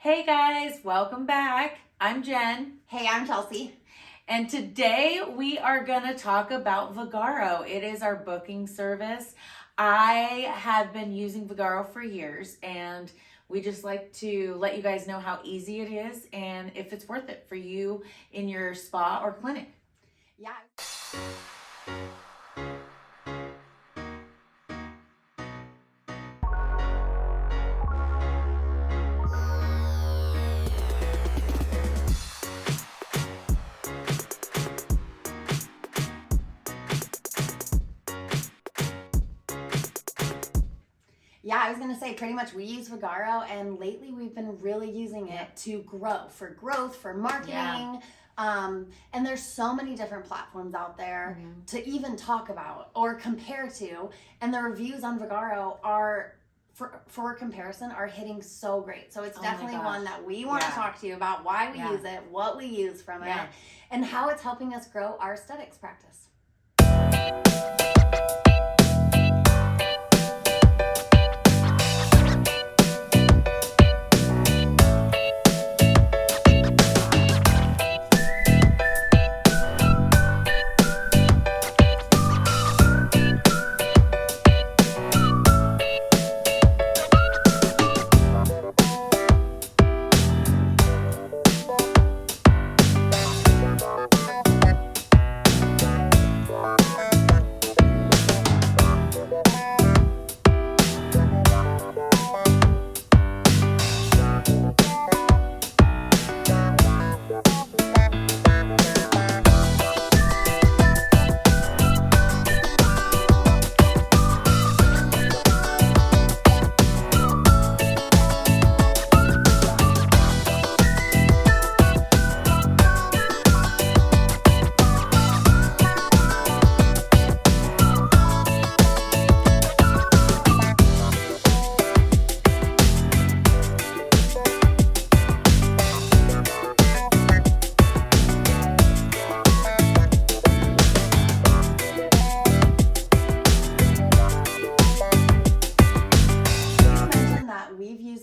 Hey guys, welcome back. I'm Jen. Hey, I'm Chelsea. And today we are going to talk about VAGARO. It is our booking service. I have been using VAGARO for years, and we just like to let you guys know how easy it is and if it's worth it for you in your spa or clinic. Yeah. Yeah, I was going to say pretty much we use VAGARO, and lately we've been really using it to grow, for marketing. Yeah. And there's so many different platforms out there to even talk about or compare to. And the reviews on VAGARO are, for comparison, are hitting so great. So it's definitely one that we want to talk to you about, why we use it, what we use from it, and how it's helping us grow our aesthetics practice.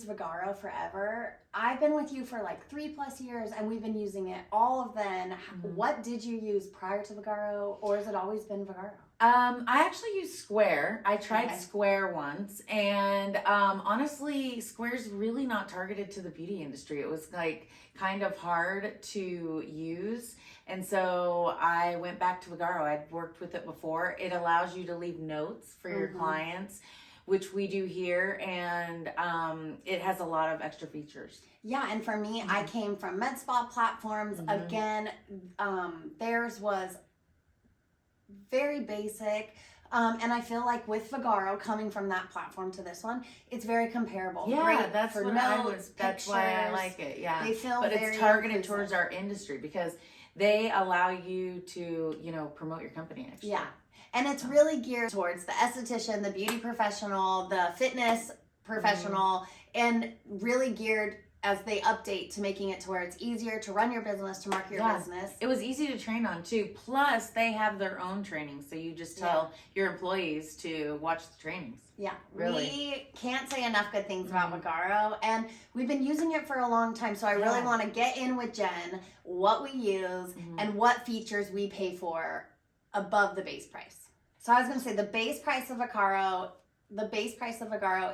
VAGARO forever. I've been with you for like 3+ years, and we've been using it all of then. What did you use prior to VAGARO, or has it always been VAGARO? I actually used Square. I tried Square once, and honestly, Square's really not targeted to the beauty industry. It was like kind of hard to use, and so I went back to VAGARO. I'd worked with it before. It allows you to leave notes for your clients, which we do here, and it has a lot of extra features. Yeah, and for me, I came from med spa platforms. Again, theirs was very basic, and I feel like with VAGARO, coming from that platform to this one, it's very comparable. Yeah, great that's for what notes, that's why I like it. Yeah, they feel but very it's targeted inclusive towards our industry because they allow you to, promote your company. Actually. Yeah. And it's really geared towards the esthetician, the beauty professional, the fitness professional, and really geared as they update to making it to where it's easier to run your business, to market your business. It was easy to train on too. Plus, they have their own training, so you just tell your employees to watch the trainings. Yeah, really. We can't say enough good things about VAGARO, and we've been using it for a long time, so I really want to get in with Jen what we use and what features we pay for above the base price. So I was going to say the base price of VAGARO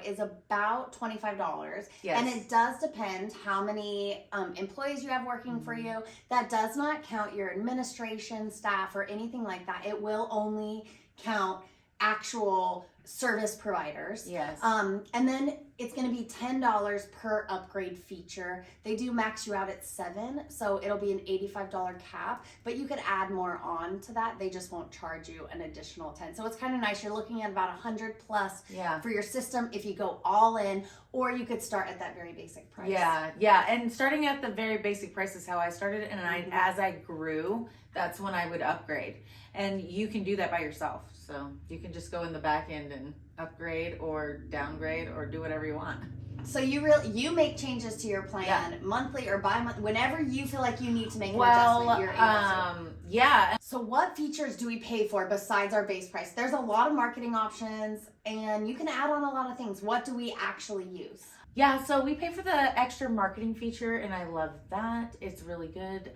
is about $25. Yes. And it does depend how many employees you have working for you. That does not count your administration staff or anything like that. It will only count actual service providers. Yes. And then it's going to be $10 per upgrade feature. They do max you out at 7, so it'll be an $85 cap, but you could add more on to that. They just won't charge you an additional 10. So it's kind of nice. You're looking at about 100+ for your system if you go all in, or you could start at that very basic price. Yeah. And starting at the very basic price is how I started, and as I grew, that's when I would upgrade. And you can do that by yourself. So you can just go in the back end and upgrade or downgrade or do whatever you want. So you make changes to your plan monthly or bi-monthly, whenever you feel like you need to make an adjustment, you're able to. Yeah. So what features do we pay for besides our base price? There's a lot of marketing options, and you can add on a lot of things. What do we actually use? Yeah, so we pay for the extra marketing feature, and I love that. It's really good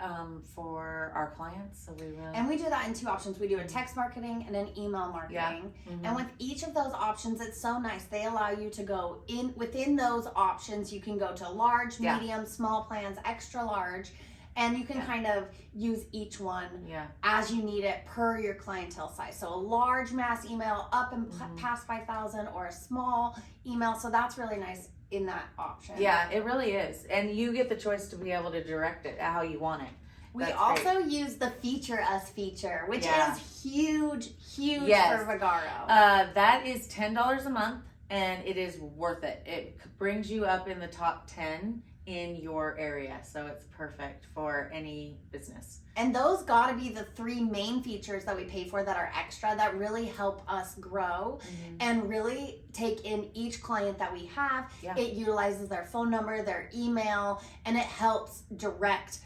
for our clients. So we really And we do that in two options. We do a text marketing and an email marketing. Yeah. And with each of those options, it's so nice. They allow you to go in within those options. You can go to large, Yeah. medium, small plans, extra large, and you can kind of use each one as you need it per your clientele size. So a large mass email up and past 5,000, or a small email. So that's really nice in that option. Yeah, it really is. And you get the choice to be able to direct it how you want it. We That's also great. use the Feature Us feature, which Yeah. is huge Yes. for Vagaro. That is $10 a month, and it is worth it. It brings you up in the top 10 in your area, so it's perfect for any business. And those got to be the three main features that we pay for that are extra, that really help us grow and really take in each client that we have. Yeah. It utilizes their phone number, their email, and it helps direct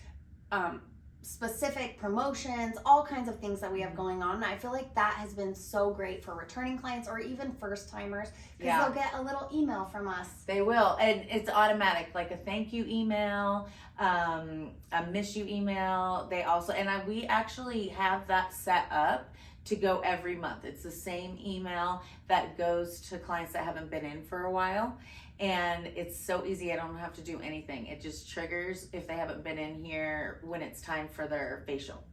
specific promotions, all kinds of things that we have going on. And I feel like that has been so great for returning clients or even first timers, because they'll get a little email from us. They will, and it's automatic, like a thank you email, a miss you email. They also, and we actually have that set up to go every month. It's the same email that goes to clients that haven't been in for a while. And it's so easy. I don't have to do anything. It just triggers if they haven't been in here when it's time for their facial.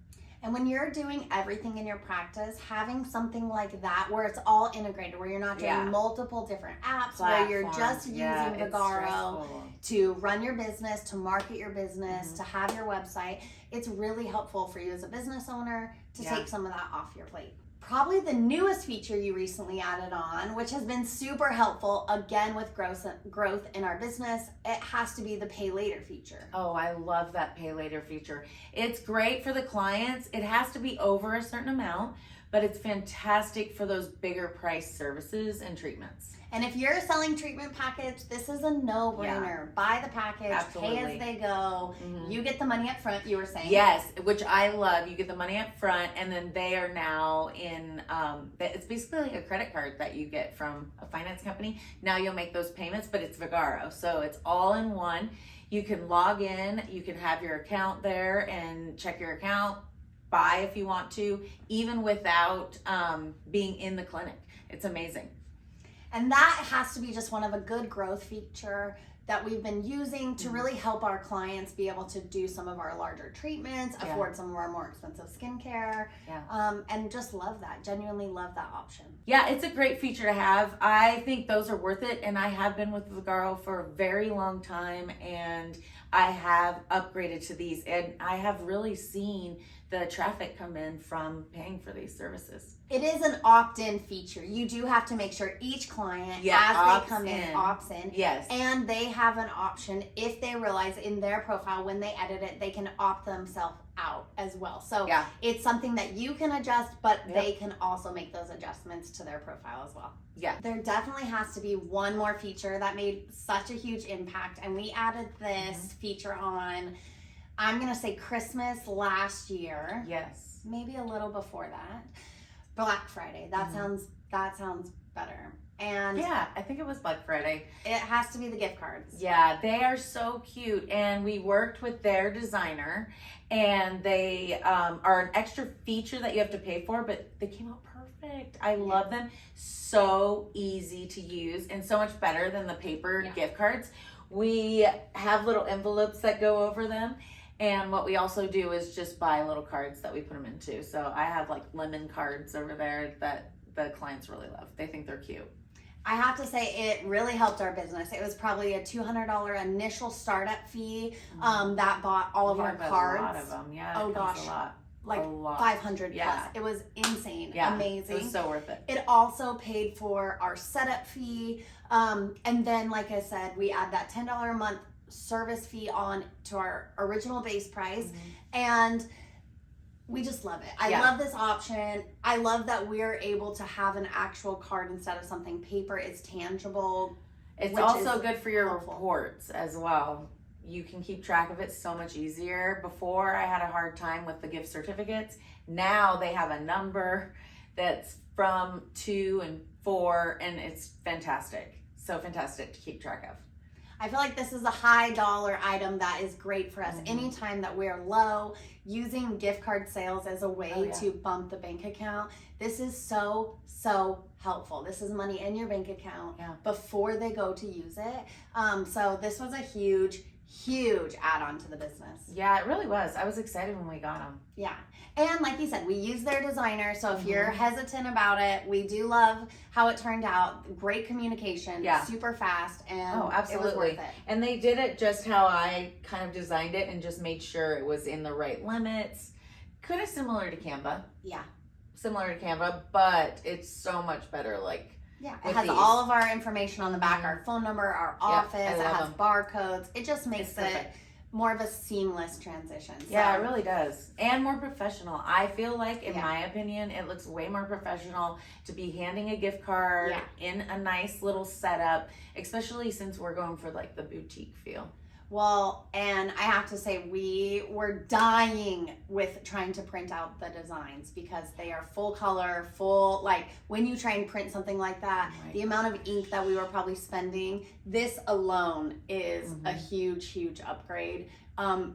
And when you're doing everything in your practice, having something like that where it's all integrated, where you're not doing multiple different apps, where you're just using Vagaro to run your business, to market your business, to have your website, it's really helpful for you as a business owner to take some of that off your plate. Probably the newest feature you recently added on, which has been super helpful, again, with growth in our business, it has to be the pay later feature. Oh, I love that pay later feature. It's great for the clients. It has to be over a certain amount, but it's fantastic for those bigger price services and treatments. And if you're selling treatment package, this is a no-brainer. Buy the package, pay as they go. You get the money up front, you were saying. Yes, which I love. You get the money up front, and then they are now in, it's basically like a credit card that you get from a finance company. Now you'll make those payments, but it's Vagaro. So it's all in one. You can log in, you can have your account there and check your account, buy if you want to, even without being in the clinic. It's amazing. And that has to be just one of a good growth feature that we've been using to really help our clients be able to do some of our larger treatments, afford some of our more expensive skincare, and just love that, genuinely love that option. Yeah, it's a great feature to have. I think those are worth it, and I have been with Vagaro for a very long time, and I have upgraded to these, and I have really seen the traffic come in from paying for these services. It is an opt-in feature. You do have to make sure each client, as they come in, opts in. Yes. And they have an option, if they realize in their profile when they edit it, they can opt themselves out as well. So it's something that you can adjust, but they can also make those adjustments to their profile as well. Yeah. There definitely has to be one more feature that made such a huge impact, and we added this feature on, I'm gonna say Christmas last year. Yes. Maybe a little before that. Black Friday. That sounds better. And yeah, I think it was Black Friday. It has to be the gift cards. Yeah, they are so cute, and we worked with their designer, and they are an extra feature that you have to pay for, but they came out perfect. I love them. So easy to use and so much better than the paper gift cards. We have little envelopes that go over them. And what we also do is just buy little cards that we put them into. So I have like lemon cards over there that the clients really love. They think they're cute. I have to say it really helped our business. It was probably a $200 initial startup fee that bought all of our cards. A lot of them, Oh gosh, a lot. Like 500 plus. It was insane, amazing. It was so worth it. It also paid for our setup fee, and then like I said, we add that $10 a month service fee on to our original base price, and we just love it. I love this option. I love that we're able to have an actual card instead of something paper. It's tangible. It's also good for your reports as well. You can keep track of it so much easier. Before, I had a hard time with the gift certificates. Now they have a number that's from 2 and 4, and it's fantastic. So fantastic to keep track of. I feel like this is a high dollar item that is great for us. Anytime that we're low, using gift card sales as a way to bump the bank account. This is so helpful. This is money in your bank account before they go to use it. So this was a huge add-on to the business. Yeah, it really was. I was excited when we got them. Yeah. And like you said, we use their designer. So if you're hesitant about it, we do love how it turned out. Great communication, super fast, and absolutely. it was worth it. And they did it just how I kind of designed it and just made sure it was in the right limits. Kind of similar to Canva. Yeah. Similar to Canva, but it's so much better. Like, yeah, it has all of our information on the back, our phone number, our office, it has barcodes. It just makes it more of a seamless transition. So. Yeah, it really does. And more professional. I feel like, in my opinion, it looks way more professional to be handing a gift card in a nice little setup, especially since we're going for like the boutique feel. Well, and I have to say, we were dying with trying to print out the designs because they are full color, like when you try and print something like that, the amount of ink that we were probably spending, this alone is a huge upgrade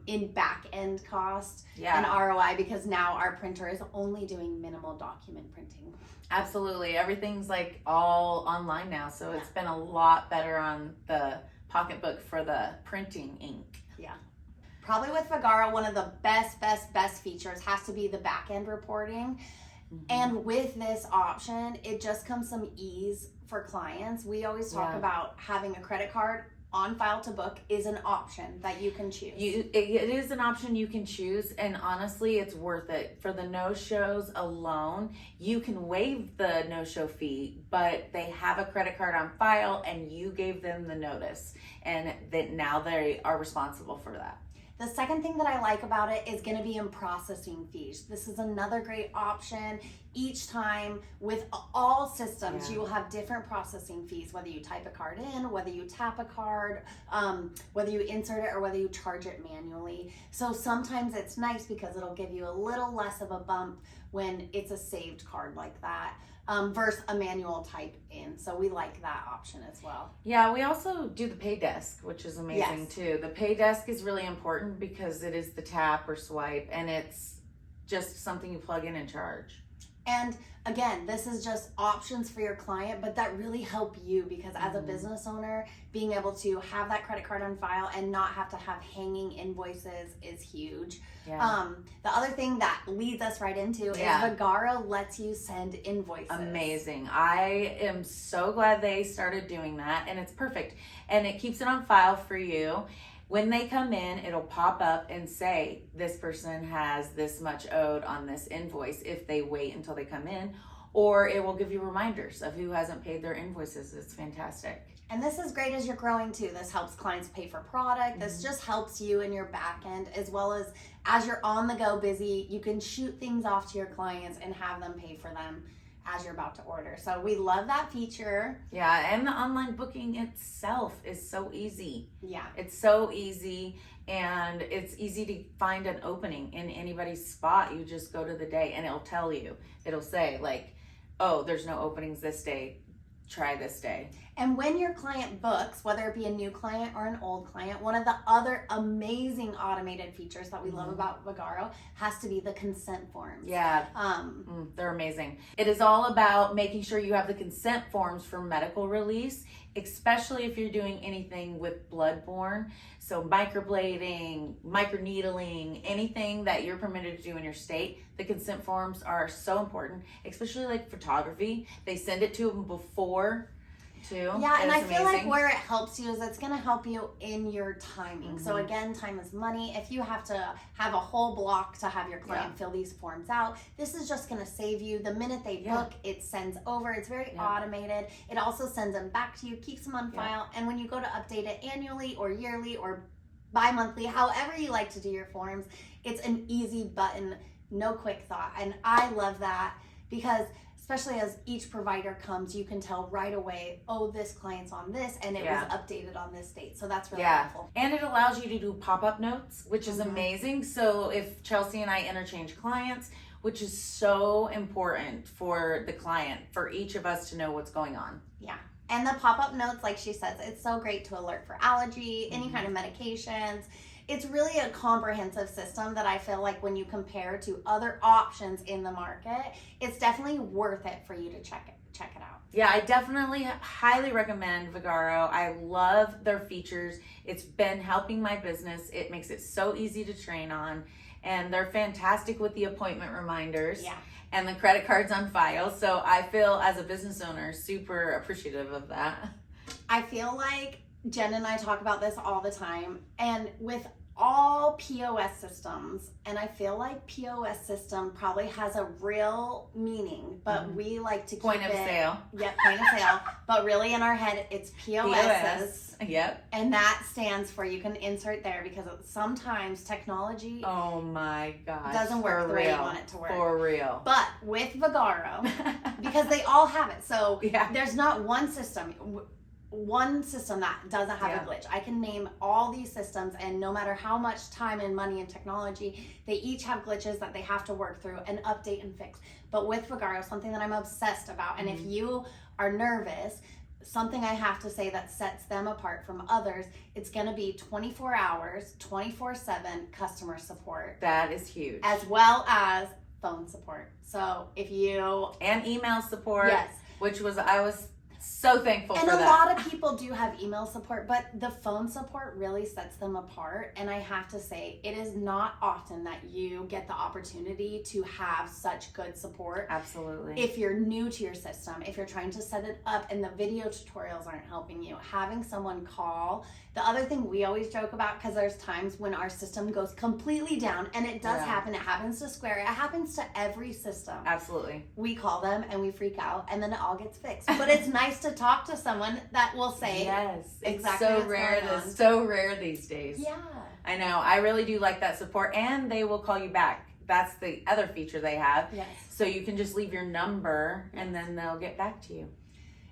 in back end cost and ROI, because now our printer is only doing minimal document printing. Absolutely. Everything's like all online now, so it's been a lot better on the pocketbook for the printing ink. Yeah. Probably with VAGARO, one of the best features has to be the back end reporting. And with this option, it just comes some ease for clients. We always talk about having a credit card on file to book is an option that you can choose. It is an option you can choose, and honestly, it's worth it. For the no-shows alone, you can waive the no-show fee, but they have a credit card on file and you gave them the notice, and that now they are responsible for that. The second thing that I like about it is going to be in processing fees. This is another great option. Each time with all systems, you will have different processing fees, whether you type a card in, whether you tap a card, whether you insert it, or whether you charge it manually. So sometimes it's nice because it'll give you a little less of a bump when it's a saved card like that. Versus a manual type in. So we like that option as well. Yeah, we also do the pay desk, which is amazing too. The pay desk is really important because it is the tap or swipe, and it's just something you plug in and charge. And again, this is just options for your client, but that really help you because as a business owner, being able to have that credit card on file and not have to have hanging invoices is huge. Yeah. The other thing that leads us right into is VAGARO lets you send invoices. Amazing. I am so glad they started doing that, and it's perfect. And it keeps it on file for you. When they come in, it'll pop up and say, this person has this much owed on this invoice if they wait until they come in, or it will give you reminders of who hasn't paid their invoices. It's fantastic. And this is great as you're growing too. This helps clients pay for product. This just helps you in your back end, as well as you're on the go busy, you can shoot things off to your clients and have them pay for them as you're about to order. So we love that feature. Yeah, and the online booking itself is so easy. Yeah. It's so easy, and it's easy to find an opening in anybody's spot. You just go to the day and it'll tell you. It'll say like, oh, there's no openings this day. Try this day. And when your client books, whether it be a new client or an old client, one of the other amazing automated features that we love about VAGARO has to be the consent forms. Yeah, they're amazing. It is all about making sure you have the consent forms for medical release, especially if you're doing anything with bloodborne. So microblading, microneedling, anything that you're permitted to do in your state, the consent forms are so important, especially like photography. They send it to them before too. Yeah, and I feel like where it helps you is it's going to help you in your timing. So again, time is money. If you have to have a whole block to have your client fill these forms out, this is just going to save you. The minute they book, it sends over. It's very automated. It also sends them back to you, keeps them on file. And when you go to update it annually or yearly or bi-monthly, however you like to do your forms, it's an easy button, no quick thought. And I love that because especially as each provider comes, you can tell right away, oh, this client's on this, and it was updated on this date. So that's really helpful. And it allows you to do pop-up notes, which is amazing. So if Chelsea and I interchange clients, which is so important for the client, for each of us to know what's going on. Yeah. And the pop-up notes, like she says, it's so great to alert for allergy, any kind of medications. It's really a comprehensive system that I feel like when you compare to other options in the market, it's definitely worth it for you to check it out. Yeah, I definitely highly recommend VAGARO. I love their features. It's been helping my business. It makes it so easy to train on. And they're fantastic with the appointment reminders. Yeah. And the credit cards on file. So I feel, as a business owner, super appreciative of that. I feel like Jen and I talk about this all the time. And with all POS systems, and I feel like POS system probably has a real meaning, but we like to keep Point of sale. Yep, point of sale. But really in our head, it's POSs. Yep. And that stands for, you can insert there, because sometimes technology Oh my gosh. doesn't work For the way you real. want it to work. For real. But with VAGARO, because they all have it, so Yeah. there's not one system that doesn't have a glitch. I can name all these systems, and no matter how much time and money and technology, they each have glitches that they have to work through and update and fix. But with VAGARO, something that I'm obsessed about, and if you are nervous, something I have to say that sets them apart from others, it's going to be 24 hours, 24/7 customer support. That is huge. As well as phone support. So if you... And email support. Yes. I was so thankful And for a that. lot of people do have email support, but the phone support really sets them apart. And I have to say, it is not often that you get the opportunity to have such good support. Absolutely. If you're new to your system, if you're trying to set it up and the video tutorials aren't helping you, having someone call. The other thing we always joke about, because there's times when our system goes completely down, and it does happen. It happens to Square. It happens to every system. Absolutely. We call them and we freak out, and then it all gets fixed. But it's nice to talk to someone that will say yes, exactly it's so what's rare. going on. It's so rare these days. Yeah. I know. I really do like that support, and they will call you back. That's the other feature they have. Yes. So you can just leave your number, and then they'll get back to you.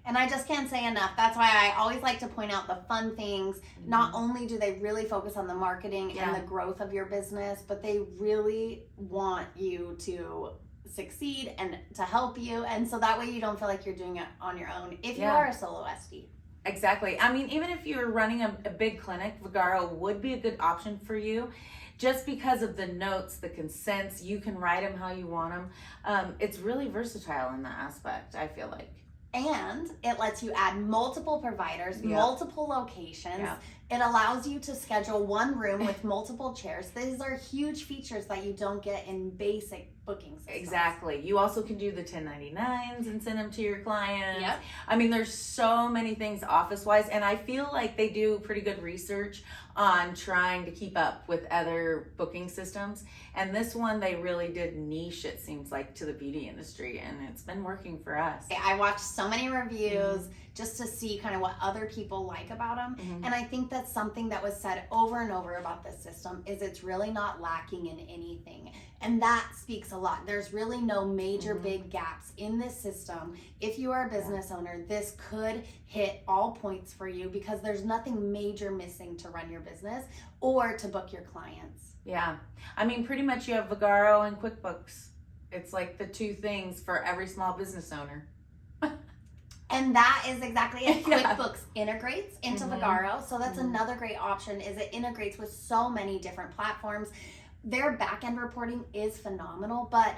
And I just can't say enough. That's why I always like to point out the fun things. Not only do they really focus on the marketing and the growth of your business, but they really want you to succeed and to help you. And so that way you don't feel like you're doing it on your own if you are a solo SD. Exactly. I mean, even if you're running a big clinic, VAGARO would be a good option for you. Just because of the notes, the consents, you can write them how you want them. It's really versatile in that aspect, I feel like. And it lets you add multiple providers, multiple locations. It allows you to schedule one room with multiple chairs. These are huge features that you don't get in basic booking systems. Exactly. You also can do the 1099s and send them to your clients. Yep. I mean, there's so many things office-wise, and I feel like they do pretty good research on trying to keep up with other booking systems. And this one, they really did niche, it seems like, to the beauty industry, and it's been working for us. I watched so many reviews just to see kind of what other people like about them. And I think that's something that was said over and over about this system, is it's really not lacking in anything. And that speaks a lot. There's really no major big gaps in this system. If you are a business owner, this could hit all points for you, because there's nothing major missing to run your business or to book your clients. Yeah. I mean, pretty much you have VAGARO and QuickBooks. It's like the two things for every small business owner. And that is exactly it. Yeah. QuickBooks integrates into VAGARO. So that's another great option, is it integrates with so many different platforms. Their back-end reporting is phenomenal, but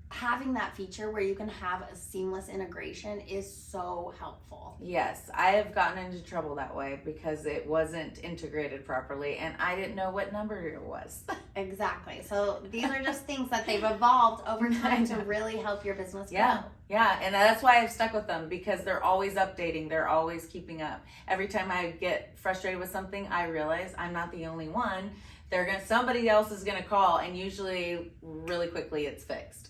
having that feature where you can have a seamless integration is so helpful. Yes, I have gotten into trouble that way because it wasn't integrated properly, and I didn't know what number it was. Exactly. So these are just things that they've evolved over time to really help your business grow. Yeah, and that's why I've stuck with them, because they're always updating, they're always keeping up. Every time I get frustrated with something, I realize I'm not the only one. Somebody else is gonna call, and usually really quickly it's fixed.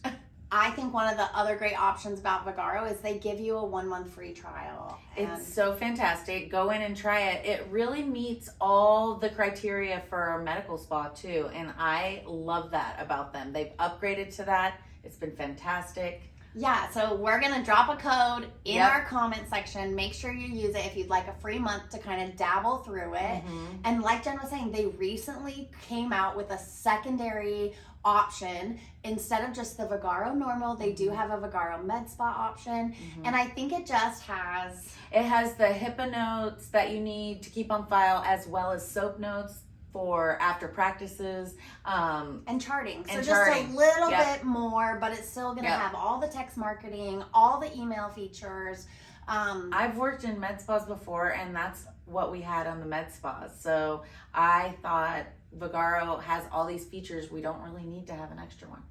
I think one of the other great options about VAGARO is they give you a 1-month free trial. It's so fantastic. Go in and try it. It really meets all the criteria for a medical spa too, and I love that about them. They've upgraded to that. It's been fantastic. Yeah, so we're going to drop a code in Yep. our comment section. Make sure you use it if you'd like a free month to kind of dabble through it. And like Jen was saying, they recently came out with a secondary option. Instead of just the VAGARO normal, they do have a VAGARO med spa option. And I think it just has... It has the HIPAA notes that you need to keep on file, as well as soap notes for after practices, and charting. So and just charting. a little Yep. bit more, but it's still going to Yep. have all the text marketing, all the email features. I've worked in med spas before, and that's what we had on the med spas. So I thought VAGARO has all these features. We don't really need to have an extra one.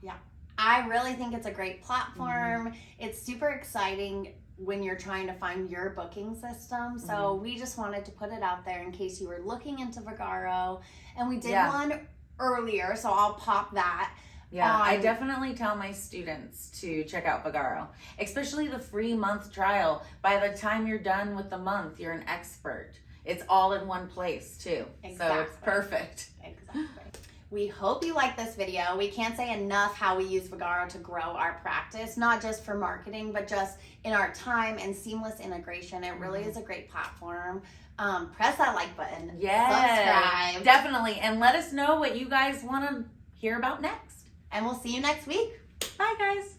Yeah. I really think it's a great platform. It's super exciting when you're trying to find your booking system. So we just wanted to put it out there in case you were looking into VAGARO. And we did one earlier, so I'll pop that. Yeah, I definitely tell my students to check out VAGARO, especially the free month trial. By the time you're done with the month, you're an expert. It's all in one place too. Exactly. So it's perfect. Exactly. We hope you like this video. We can't say enough how we use VAGARO to grow our practice, not just for marketing, but just in our time and seamless integration. It really is a great platform. Press that like button. Yes, Subscribe. definitely. And let us know what you guys want to hear about next. And we'll see you next week. Bye, guys.